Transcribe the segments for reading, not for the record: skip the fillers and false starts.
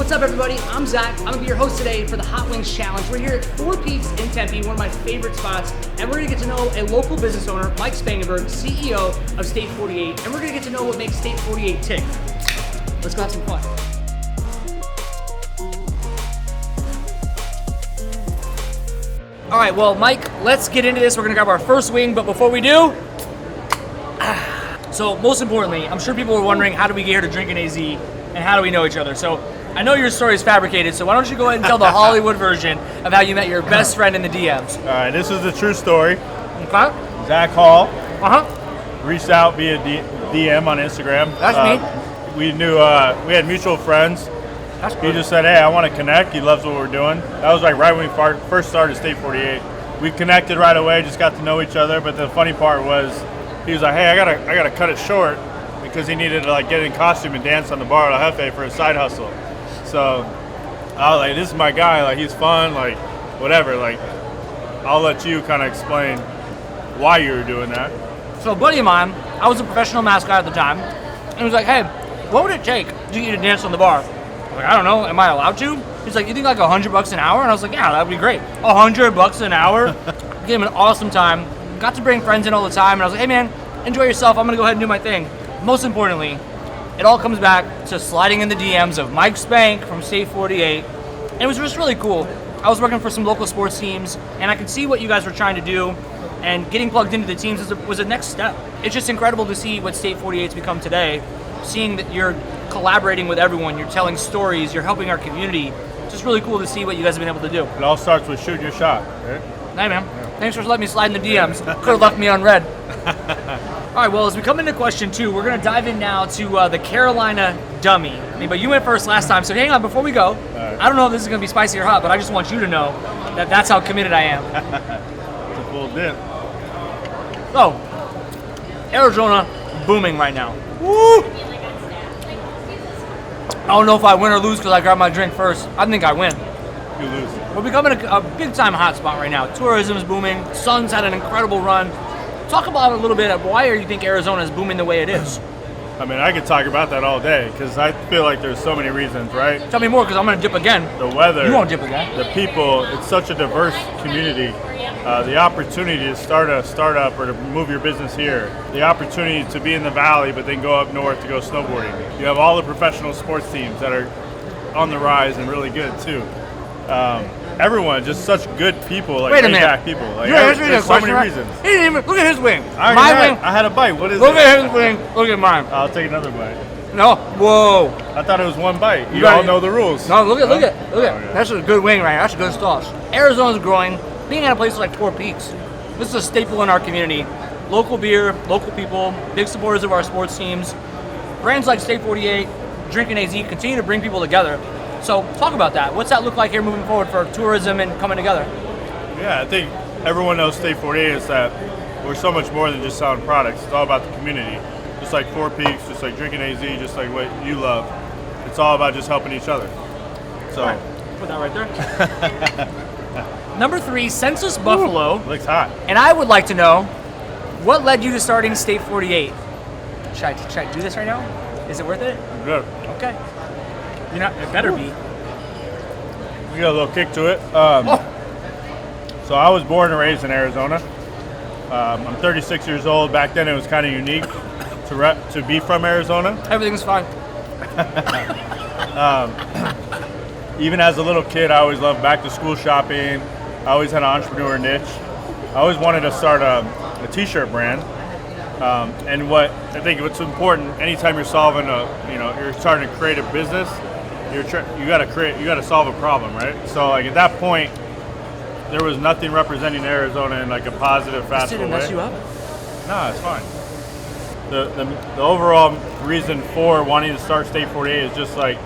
What's up, everybody? I'm Zach. I'm gonna be your host today for the Hot Wings Challenge. We're here at Four Peaks in Tempe, one of my favorite spots, and we're gonna get to know a local business owner, Mike Spank, CEO of State 48, and we're gonna get to know what makes State 48 tick. Let's go have some fun. All right, well, Mike, let's get into this. We're gonna grab our first wing, but before we do, so most importantly, I'm sure people are wondering, how do we get here to Drinking AZ, and how do we know each other? So I know your story is fabricated, so why don't you go ahead and tell the Hollywood version of how you met your best friend in the DMs. All right, this is the true story. Okay. Zach Hall Uh-huh. reached out via DM on Instagram. That's me. We knew we had mutual friends. That's He good. just said, hey, I want to connect. He loves what we're doing. That was like right when we first started State 48. We connected right away, just got to know each other. But the funny part was, he was like, hey, I gotta cut it short, because he needed to like get in costume and dance on the bar at El Jefe for a side hustle. So I was like, this is my guy. Like, he's fun. Like, whatever. Like, I'll let you kind of explain why you were doing that. So a buddy of mine, I was a professional mascot at the time, and he was like, hey, what would it take to get you to dance on the bar? I was like, I don't know, am I allowed to? He's like, you think like $100 an hour? And I was like, yeah, that'd be great. $100 an hour? Gave him an awesome time. Got to bring friends in all the time, and I was like, hey man, enjoy yourself, I'm gonna go ahead and do my thing. Most importantly, it all comes back to sliding in the DMs of Mike Spank from State 48. And it was just really cool. I was working for some local sports teams, and I could see what you guys were trying to do, and getting plugged into the teams was a next step. It's just incredible to see what State 48's become today, seeing that you're collaborating with everyone, you're telling stories, you're helping our community. It's just really cool to see what you guys have been able to do. It all starts with shooting your shot, right? Hey man, thanks for letting me slide in the DMs. Could have left me on red. All right, well, as we come into question 2, we're gonna dive in now to the Carolina Dummy. But you went first last time, so hang on before we go. Right. I don't know if this is gonna be spicy or hot, but I just want you to know that that's how committed I am. It's a full dip. So, Arizona booming right now. Woo! I don't know if I win or lose because I grabbed my drink first. I think I win. You lose. We're becoming a big-time hotspot right now. Tourism is booming. Sun's had an incredible run. Talk about a little bit of why you think Arizona is booming the way it is. I mean, I could talk about that all day, because I feel like there's so many reasons, right? Tell me more, because I'm going to dip again. The weather. You won't dip again. The people. It's such a diverse community. The opportunity to start a startup or to move your business here. The opportunity to be in the valley, but then go up north to go snowboarding. You have all the professional sports teams that are on the rise and really good too. Everyone, just such good people, like Wait a laid-back minute. people. Like, There's so many reasons. He didn't even, look at his wing. I had a bite. What is Look it? at his wing. Look at mine. I'll take another bite. No. Whoa. I thought it was one bite. You got all it. know the rules. No, look at. Oh, yeah. That's a good wing right here. That's a good sauce. Arizona's growing. Being at a place like Four Peaks, this is a staple in our community. Local beer, local people, big supporters of our sports teams. Brands like State 48, Drinking AZ continue to bring people together. So talk about that. What's that look like here moving forward for tourism and coming together? Yeah, I think everyone knows State 48 is that we're so much more than just selling products. It's all about the community. Just like Four Peaks, just like Drinking AZ, just like what you love. It's all about just helping each other. So All right, put that right there. Number 3, Census Buffalo. Looks hot. And I would like to know, what led you to starting State 48? Should I do this right now? Is it worth it? Good. Okay. You know, it better be. We got a little kick to it. So I was born and raised in Arizona. I'm 36 years old. Back then it was kind of unique to be from Arizona. Everything's fine. Even as a little kid, I always loved back to school shopping. I always had an entrepreneur niche. I always wanted to start a t-shirt brand. And what I think what's important, anytime you're solving you're starting to create a business, you got to solve a problem, right? So like at that point, there was nothing representing Arizona in like a positive, fast way. Didn't mess you up? No, it's fine. The overall reason for wanting to start State 48 is just like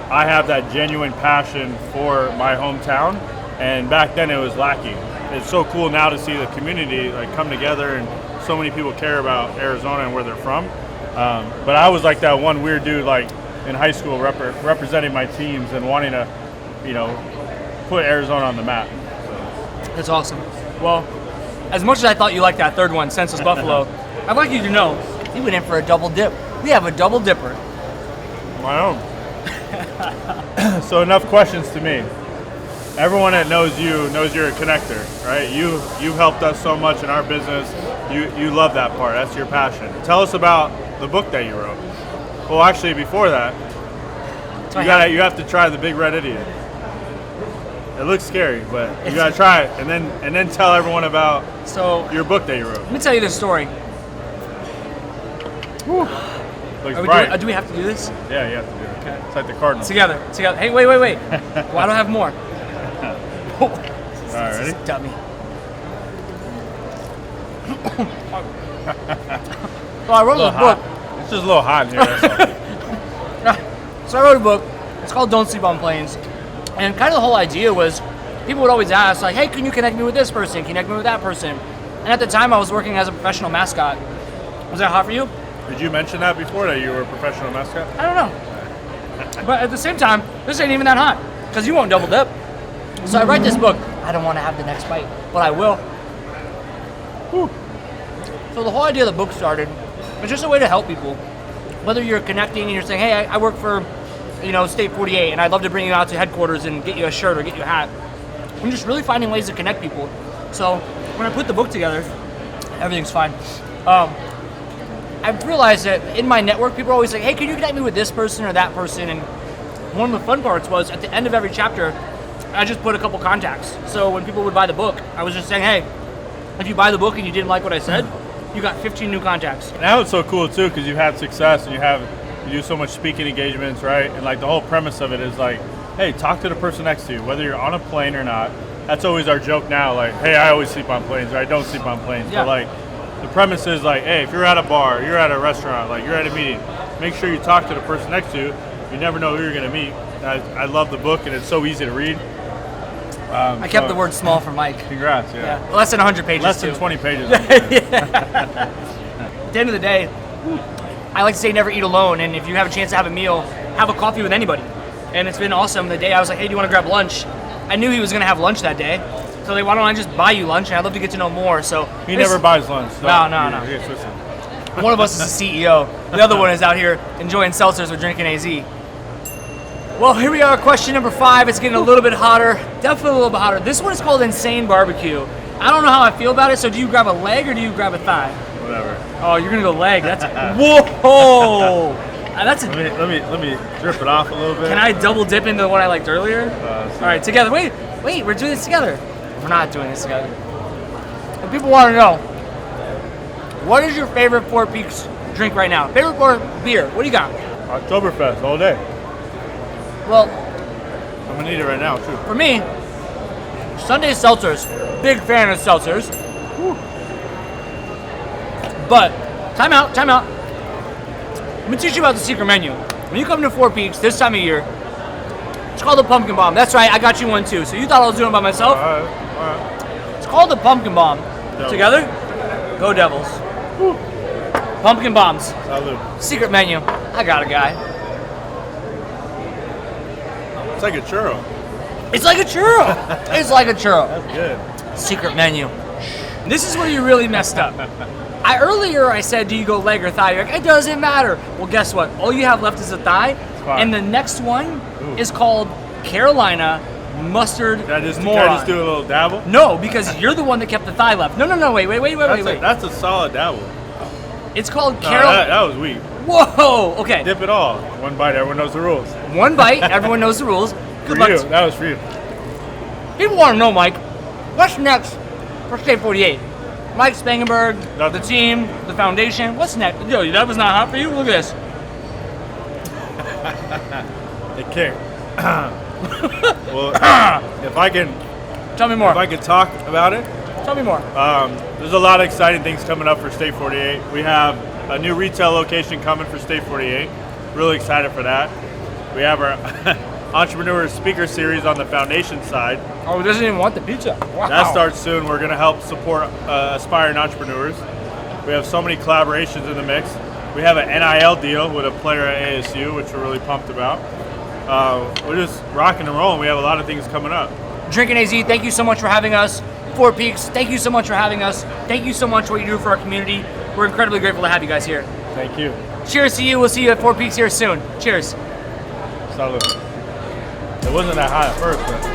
I have that genuine passion for my hometown, and back then it was lacking. It's so cool now to see the community like come together, and so many people care about Arizona and where they're from. But I was like that one weird dude like in high school representing my teams and wanting to, put Arizona on the map. That's awesome. Well, as much as I thought you liked that third one, Census Buffalo, I'd like you to know, you went in for a double dip. We have a double dipper. My own. So enough questions to me. Everyone that knows you knows you're a connector, right? You've helped us so much in our business. You love that part. That's your passion. Tell us about the book that you wrote. Well, actually, before that, you have to try the Big Red Idiot. It looks scary, but you gotta try it, and then tell everyone about your book that you wrote. Let me tell you this story. Whew. Looks bright. Do we have to do this? Yeah, you have to do it. Okay. It's like the Cardinals. Together. Hey, wait. Well, I don't have more. All right, ready? Dummy. So I wrote this book. It's just a little hot in here. That's all. So I wrote a book. It's called Don't Sleep on Planes. And kind of the whole idea was people would always ask, like, hey, can you connect me with this person? Connect me with that person? And at the time, I was working as a professional mascot. Was that hot for you? Did you mention that before, that you were a professional mascot? I don't know. But at the same time, this ain't even that hot because you won't double dip. So I write this book. I don't want to have the next bite, but I will. Whew. So the whole idea of the book started. It's just a way to help people. Whether you're connecting and you're saying, hey, I work for, State 48, and I'd love to bring you out to headquarters and get you a shirt or get you a hat. I'm just really finding ways to connect people. So when I put the book together, everything's fine. I've realized that in my network, people are always like, hey, can you connect me with this person or that person? And one of the fun parts was at the end of every chapter, I just put a couple contacts. So when people would buy the book, I was just saying, hey, if you buy the book and you didn't like what I said, you got 15 new contacts. Now it's so cool too, because you've had success and you do so much speaking engagements, right? And like the whole premise of it is like, hey, talk to the person next to you, whether you're on a plane or not. That's always our joke now. Like, hey, I always sleep on planes, or I don't sleep on planes. Yeah. But like, the premise is like, hey, if you're at a bar, you're at a restaurant, like you're at a meeting, make sure you talk to the person next to you. You never know who you're gonna meet. I love the book, and it's so easy to read. I kept the word small for Mike. Congrats, yeah. Less than 100 pages. Less than 20 pages. At the end of the day, I like to say never eat alone, and if you have a chance to have a meal, have a coffee with anybody. And it's been awesome. The day I was like, hey, do you want to grab lunch? I knew he was going to have lunch that day. So like, why don't I just buy you lunch? And I'd love to get to know more. So he never buys lunch. So No. One of us is the CEO. The other one is out here enjoying seltzers with drinking AZ. Well, here we are, question number 5. It's getting a little bit hotter. Definitely a little bit hotter. This one is called Insane Barbecue. I don't know how I feel about it, so do you grab a leg or do you grab a thigh? Whatever. Oh, you're gonna go leg. That's whoa. That's let me drip it off a little bit. Can I double dip into the one I liked earlier? All right, together. Wait, we're doing this together. We're not doing this together. If people want to know, what is your favorite Four Peaks drink right now? Favorite beer? What do you got? Oktoberfest all day. Well, I'm gonna need it right now too. For me, Sunday seltzers. Big fan of seltzers. Whew. But time out. Let me teach you about the secret menu. When you come to Four Peaks this time of year, it's called the Pumpkin Bomb. That's right, I got you one too. So you thought I was doing it by myself? All right. It's called the Pumpkin Bomb. Devils. Together, go Devils. Whew. Pumpkin Bombs. Salud. Secret menu. I got a guy. It's like a churro. It's like a churro. It's like a churro. That's good. Secret menu. This is where you really messed up. Earlier I said, do you go leg or thigh? You're like, it doesn't matter. Well, guess what? All you have left is a thigh. And the next one is called Carolina Mustard Can I just do a little dabble? No, because you're the one that kept the thigh left. No, wait. That's a solid dabble. It's called Carolina. That was weak. Whoa, okay. Dip it all. One bite, everyone knows the rules. One bite, everyone knows the rules. Good luck. That was for you. People want to know, Mike, what's next for State 48? Mike Spangenberg, the team, the foundation, what's next? Yo, that was not hot for you? Look at this. It kicked. Well, if I can... Tell me more. If I can talk about it. Tell me more. There's a lot of exciting things coming up for State 48. We have a new retail location coming for State 48. Really excited for that. We have our Entrepreneur Speaker Series on the foundation side. Oh, he doesn't even want the pizza. Wow. That starts soon. We're going to help support aspiring entrepreneurs. We have so many collaborations in the mix. We have an NIL deal with a player at ASU, which we're really pumped about. We're just rocking and rolling. We have a lot of things coming up. Drinking AZ, thank you so much for having us. Four Peaks, thank you so much for having us. Thank you so much for what you do for our community. We're incredibly grateful to have you guys here. Thank you. Cheers to you. We'll see you at Four Peaks here soon. Cheers. Salud. It wasn't that hot at first, but